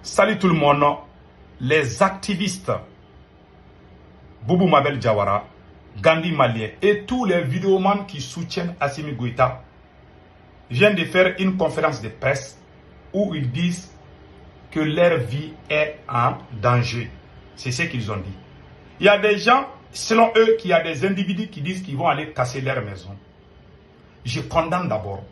Salut tout le monde. Les activistes Boubou Mabel Diawara, Gandhi Malien et tous les vidéomans qui soutiennent Assimi Goïta viennent de faire une conférence de presse où ils disent que leur vie est en danger. C'est ce qu'ils ont dit. Il y a des gens, selon eux, qu'il y a des individus qui disent qu'ils vont aller casser leur maison. Je condamne d'abord.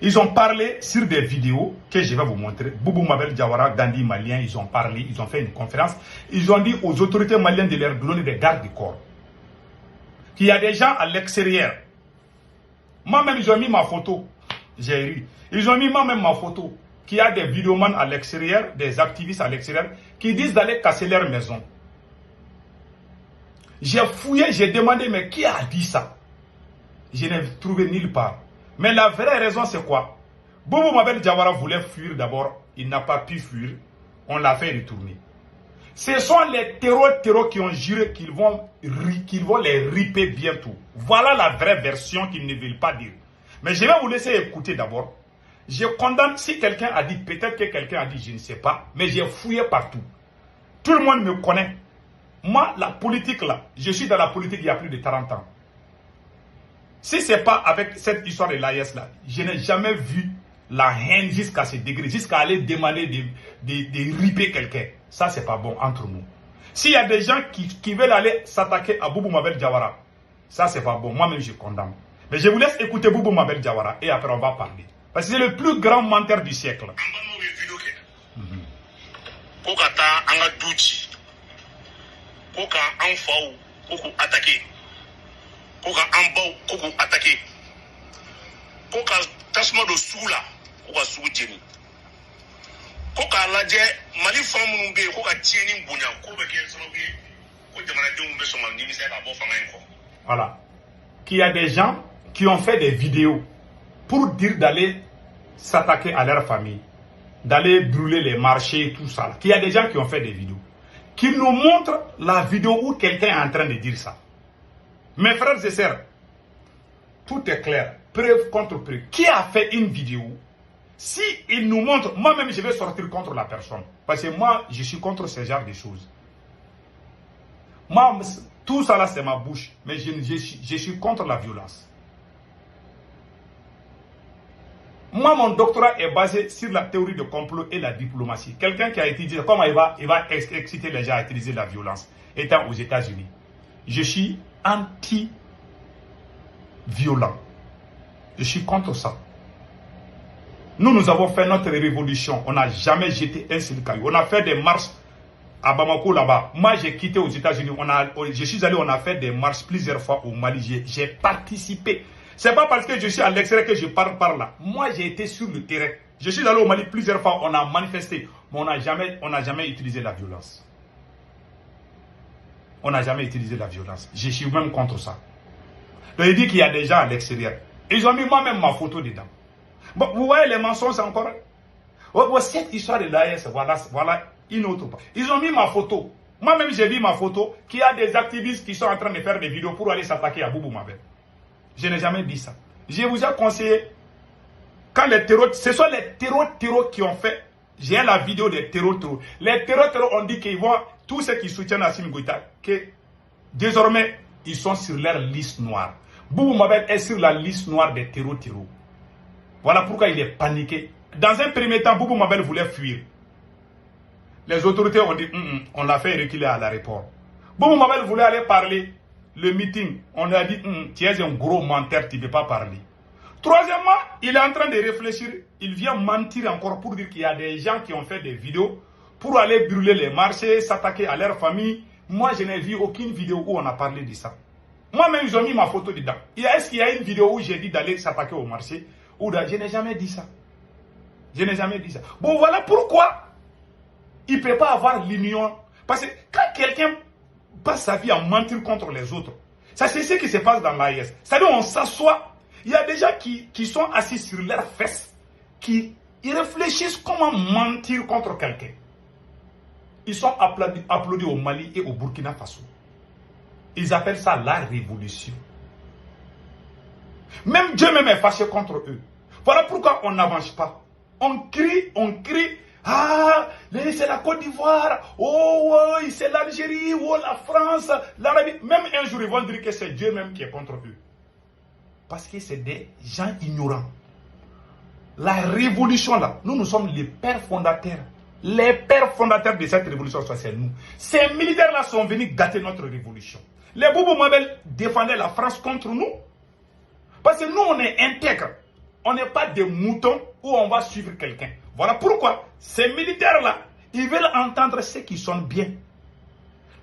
Ils ont parlé sur des vidéos que je vais vous montrer. Boubou Mabel Diawara, Gandhi Malien, ils ont parlé, ils ont fait une conférence. Ils ont dit aux autorités maliennes de leur donner des gardes du corps. Qu'il y a des gens à l'extérieur. Moi-même, ils ont mis ma photo. J'ai ri. Ils ont mis moi-même ma photo. Qu'il y a des vidéomans à l'extérieur, des activistes à l'extérieur, qui disent d'aller casser leur maison. J'ai fouillé, j'ai demandé, mais qui a dit ça? Je n'ai trouvé nulle part. Mais la vraie raison, c'est quoi? Boubou Mabel Diawara voulait fuir d'abord. Il n'a pas pu fuir. On l'a fait retourner. Ce sont les terreaux qui ont juré qu'ils vont les riper bientôt. Voilà la vraie version qu'ils ne veulent pas dire. Mais je vais vous laisser écouter d'abord. Je condamne, si quelqu'un a dit, peut-être que quelqu'un a dit, je ne sais pas, mais j'ai fouillé partout. Tout le monde me connaît. Moi, la politique là, je suis dans la politique il y a plus de 40 ans. Si ce n'est pas avec cette histoire de l'AIS là, je n'ai jamais vu la haine jusqu'à ce degré, jusqu'à aller demander de riper quelqu'un. Ça, c'est pas bon entre nous. S'il y a des gens qui veulent aller s'attaquer à Boubou Mabel Diawara, ça, c'est pas bon. Moi-même, je condamne. Mais je vous laisse écouter Boubou Mabel Diawara et après, on va parler. Parce que c'est le plus grand menteur du siècle. Koka ambao koko attaqué koka tasma do sula koka sujeni koka laje mali famu nge koka tieni bunya ko be ke so bi ko jamana de umbe so mangimi se ba bo fanga ko. Voilà. Qu'il y a des gens qui ont fait des vidéos pour dire d'aller s'attaquer à leur famille, d'aller brûler les marchés et tout ça. Qu'il y a des gens qui ont fait des vidéos qui nous montrent la vidéo où quelqu'un est en train de dire ça. Mes frères et sœurs, tout est clair, preuve contre preuve. Qui a fait une vidéo? Si il nous montre, moi-même je vais sortir contre la personne. Parce que moi, je suis contre ce genre de choses. Moi, tout ça là, c'est ma bouche. Mais je suis contre la violence. Moi, mon doctorat est basé sur la théorie de complot et la diplomatie. Quelqu'un qui a étudié comment il va exciter les gens à utiliser la violence, étant aux États-Unis. Je suis anti-violent. Je suis contre ça. Nous avons fait notre révolution. On n'a jamais jeté un seul caillou. On a fait des marches à Bamako là-bas. Moi, j'ai quitté aux États-Unis. Je suis allé, on a fait des marches plusieurs fois au Mali. J'ai participé. Ce n'est pas parce que je suis à l'extérieur que je parle par là. Moi, j'ai été sur le terrain. Je suis allé au Mali plusieurs fois. On a manifesté. Mais on n'a jamais utilisé la violence. On n'a jamais utilisé la violence. Je suis même contre ça. Donc il dit qu'il y a des gens à l'extérieur. Ils ont mis moi-même ma photo dedans. Bon, vous voyez les mensonges encore. Cette histoire de l'AS, voilà une autre. Ils ont mis ma photo. Moi-même j'ai vu ma photo qu'il y a des activistes qui sont en train de faire des vidéos pour aller s'attaquer à Boubou Mabel. Je n'ai jamais dit ça. Je vous ai conseillé, quand les terreaux, ce sont les terreaux qui ont fait. J'ai la vidéo des terreaux. Les terreaux ont dit qu'ils vont, tous ceux qui soutiennent Assimi Goïta, que désormais, ils sont sur leur liste noire. Boubou Mabel est sur la liste noire des terreaux. Voilà pourquoi il est paniqué. Dans un premier temps, Boubou Mabel voulait fuir. Les autorités ont dit, on l'a fait reculer à l'aéroport. Boubou Mabel voulait aller parler. Le meeting, on lui a dit, tu es un gros menteur, tu ne peux pas parler. Troisièmement, il est en train de réfléchir. Il vient mentir encore pour dire qu'il y a des gens qui ont fait des vidéos pour aller brûler les marchés, s'attaquer à leur famille. Moi, je n'ai vu aucune vidéo où on a parlé de ça. Moi-même, ils ont mis ma photo dedans. Est-ce qu'il y a une vidéo où j'ai dit d'aller s'attaquer au marché? Je n'ai jamais dit ça. Je n'ai jamais dit ça. Bon, voilà pourquoi il ne peut pas avoir l'union. Parce que quand quelqu'un passe sa vie à mentir contre les autres, ça c'est ce qui se passe dans l'AIS. C'est-à-dire on s'assoit. Il y a des gens qui sont assis sur leurs fesses, ils réfléchissent comment mentir contre quelqu'un. Ils sont applaudis au Mali et au Burkina Faso. Ils appellent ça la révolution. Même Dieu même est fâché contre eux. Voilà pourquoi on n'avance pas. On crie, ah, c'est la Côte d'Ivoire, oh oui, c'est l'Algérie, oh la France, l'Arabie. Même un jour, ils vont dire que c'est Dieu même qui est contre eux. Parce que c'est des gens ignorants. La révolution là, nous sommes les pères fondateurs. Les pères fondateurs de cette révolution, c'est nous. Ces militaires là sont venus gâter notre révolution. Les Boubou Mabel défendaient la France contre nous. Parce que nous, on est intègres. On n'est pas des moutons où on va suivre quelqu'un. Voilà pourquoi ces militaires-là, ils veulent entendre ceux qui sont bien.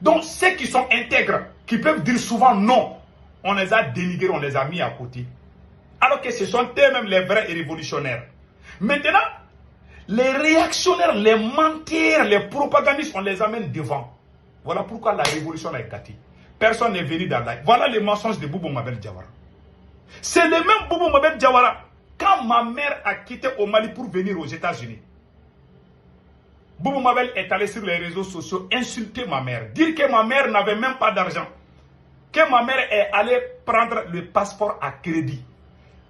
Donc, ceux qui sont intègres, qui peuvent dire souvent non, on les a dénigrés, on les a mis à côté. Alors que ce sont eux-mêmes les vrais révolutionnaires. Maintenant, les réactionnaires, les menteurs, les propagandistes, on les amène devant. Voilà pourquoi la révolution est gâtée. Personne n'est venu dans la... Voilà les mensonges de Boubou Mabel Diawara. C'est le même Boubou Mabel Diawara. Quand ma mère a quitté au Mali pour venir aux États-Unis, Boubou Mabel est allé sur les réseaux sociaux insulter ma mère. Dire que ma mère n'avait même pas d'argent. Que ma mère est allée prendre le passeport à crédit.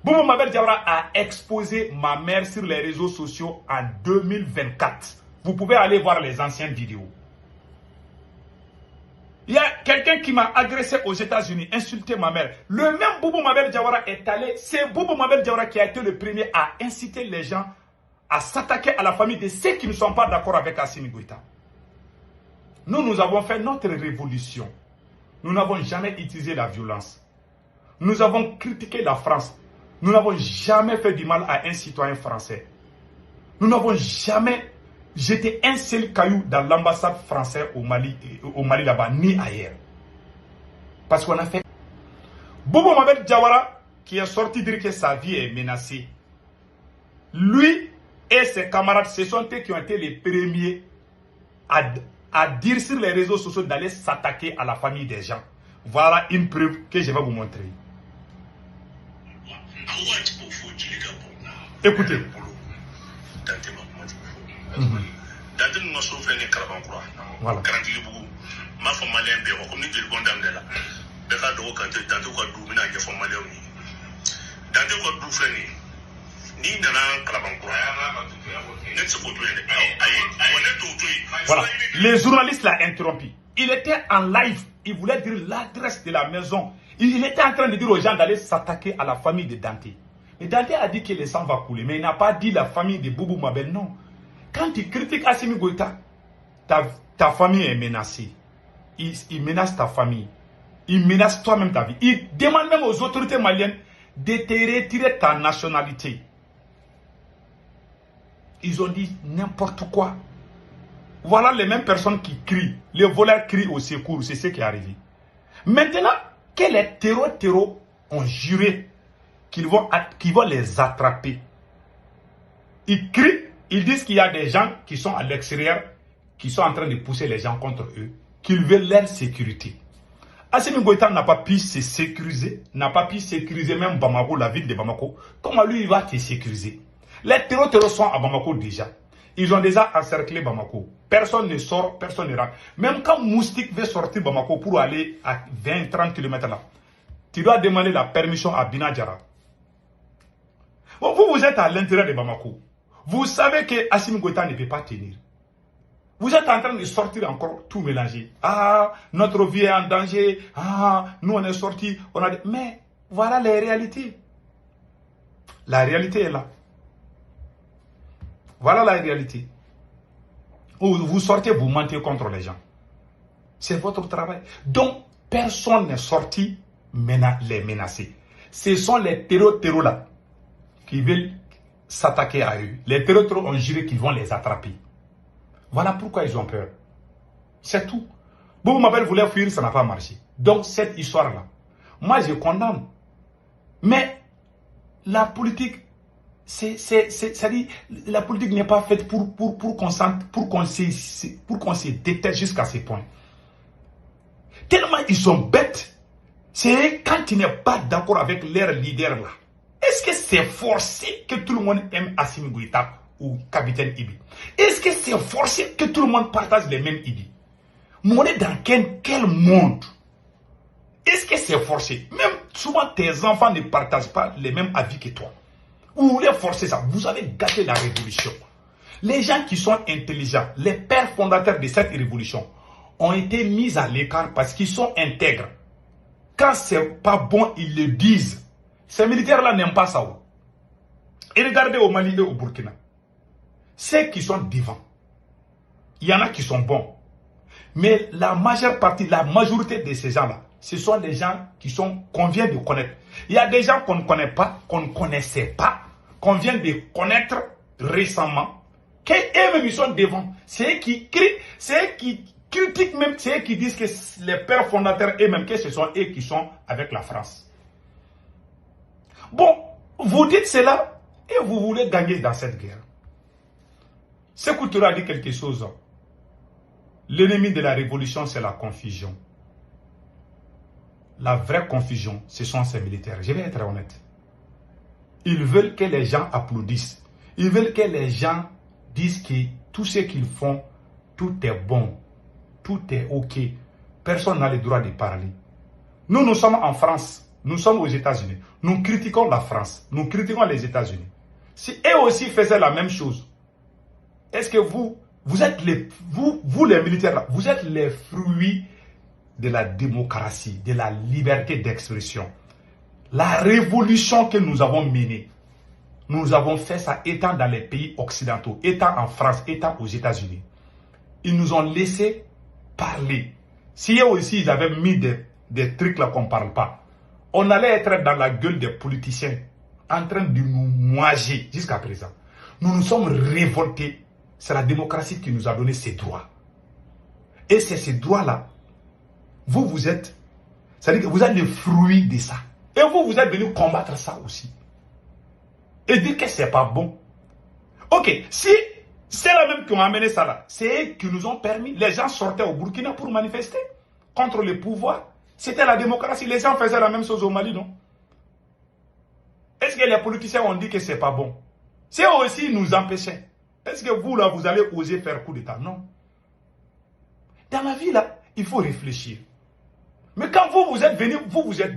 Boubou Mabel Diawara a exposé ma mère sur les réseaux sociaux en 2024. Vous pouvez aller voir les anciennes vidéos. Il y a quelqu'un qui m'a agressé aux États-Unis, insulté ma mère. Le même Boubou Mabel Diawara est allé. C'est Boubou Mabel Diawara qui a été le premier à inciter les gens à s'attaquer à la famille de ceux qui ne sont pas d'accord avec Assimi Goïta. Nous avons fait notre révolution. Nous n'avons jamais utilisé la violence. Nous avons critiqué la France. Nous n'avons jamais fait du mal à un citoyen français. Nous n'avons jamais jeté un seul caillou dans l'ambassade française au Mali là-bas, ni ailleurs. Parce qu'on a fait... Boubou Mabel Diawara, qui est sorti dire que sa vie est menacée, lui et ses camarades, ce sont eux qui ont été les premiers à dire sur les réseaux sociaux d'aller s'attaquer à la famille des gens. Voilà une preuve que je vais vous montrer. Écoutez. Voilà. Voilà. Les journalistes l'ont interrompu. Il était en live. Il voulait dire l'adresse de la maison. Il était en train de dire aux gens d'aller s'attaquer à la famille de Dante. Et Dante a dit que le sang va couler. Mais il n'a pas dit la famille de Boubou Mabel. Non. Quand tu critiques Assimi Goïta, ta famille est menacée. Il menace ta famille. Il menace toi-même ta vie. Il demande même aux autorités maliennes de te retirer ta nationalité. Ils ont dit n'importe quoi. Voilà les mêmes personnes qui crient. Les voleurs crient au secours. C'est ce qui est arrivé. Maintenant, que les terreaux ont juré qu'ils vont les attraper. Ils crient. Ils disent qu'il y a des gens qui sont à l'extérieur, qui sont en train de pousser les gens contre eux, qu'ils veulent leur sécurité. Assimi Goïta n'a pas pu se sécuriser, n'a pas pu sécuriser même Bamako, la ville de Bamako. Comment lui, il va se sécuriser? Les terreaux sont à Bamako déjà. Ils ont déjà encerclé Bamako. Personne ne sort, personne ne rentre. Même quand Moustique veut sortir Bamako pour aller à 20-30 km là, tu dois demander la permission à Binadjara. Bon, vous êtes à l'intérieur de Bamako. Vous savez que Assimi Goïta ne peut pas tenir. Vous êtes en train de sortir encore tout mélanger. Ah, notre vie est en danger. Ah, nous on est sortis. Mais voilà les réalités. La réalité est là. Voilà la réalité. Vous sortez, vous mentez contre les gens. C'est votre travail. Donc, personne n'est sorti les menacer. Ce sont les terreaux là qui veulent s'attaquer à eux. Les terreaux ont juré qu'ils vont les attraper. Voilà pourquoi ils ont peur. C'est tout. Boubou Mabel voulait fuir, ça n'a pas marché. Donc cette histoire-là, moi je condamne. Mais la politique, c'est-à-dire, la politique n'est pas faite pour qu'on se déteste jusqu'à ce point. Tellement ils sont bêtes. C'est quand tu n'es pas d'accord avec leur leader là. Est-ce que c'est forcé que tout le monde aime Assimi Goïta ou Capitaine Ibi? Est-ce que c'est forcé que tout le monde partage les mêmes idées? Mais on est dans quel monde? Est-ce que c'est forcé? Même souvent tes enfants ne partagent pas les mêmes avis que toi. Vous voulez forcer ça? Vous avez gâté la révolution. Les gens qui sont intelligents, les pères fondateurs de cette révolution, ont été mis à l'écart parce qu'ils sont intègres. Quand c'est pas bon, ils le disent. Ces militaires-là n'aiment pas ça. Et regardez au Mali et au Burkina. Ceux qui sont devant, il y en a qui sont bons. Mais la majeure partie, la majorité de ces gens-là, ce sont des gens qu'on vient de connaître. Il y a des gens qu'on ne connaît pas, qu'on ne connaissait pas, qu'on vient de connaître récemment, qu'eux-mêmes ils sont devant. C'est eux qui crient, c'est eux qui critiquent même, c'est eux qui disent que les pères fondateurs eux-mêmes, que ce sont eux qui sont avec la France. Bon, vous dites cela et vous voulez gagner dans cette guerre. Sékou Touré a dit quelque chose. L'ennemi de la révolution, c'est la confusion. La vraie confusion, ce sont ces militaires. Je vais être honnête. Ils veulent que les gens applaudissent. Ils veulent que les gens disent que tout ce qu'ils font, tout est bon. Tout est OK. Personne n'a le droit de parler. Nous sommes en France. Nous sommes aux États-Unis. Nous critiquons la France. Nous critiquons les États-Unis. Si eux aussi faisaient la même chose, est-ce que vous êtes vous les militaires là, vous êtes les fruits de la démocratie, de la liberté d'expression. La révolution que nous avons menée, nous avons fait ça étant dans les pays occidentaux, étant en France, étant aux États-Unis. Ils nous ont laissé parler. Si eux aussi ils avaient mis des trucs là qu'on ne parle pas, on allait être dans la gueule des politiciens, en train de nous moiger jusqu'à présent. Nous nous sommes révoltés. C'est la démocratie qui nous a donné ces droits. Et c'est ces droits-là. Vous êtes, c'est-à-dire que vous êtes le fruit de ça. Et vous êtes venu combattre ça aussi. Et dire que c'est pas bon. Ok, si c'est la même qui ont amené ça là, c'est eux qui nous ont permis. Les gens sortaient au Burkina pour manifester contre le pouvoir. C'était la démocratie. Les gens faisaient la même chose au Mali, non? Est-ce que les politiciens ont dit que c'est pas bon? C'est eux aussi nous empêchaient. Est-ce que vous, là, vous allez oser faire coup d'État? Non. Dans la vie, là, il faut réfléchir. Mais quand vous êtes venu, vous êtes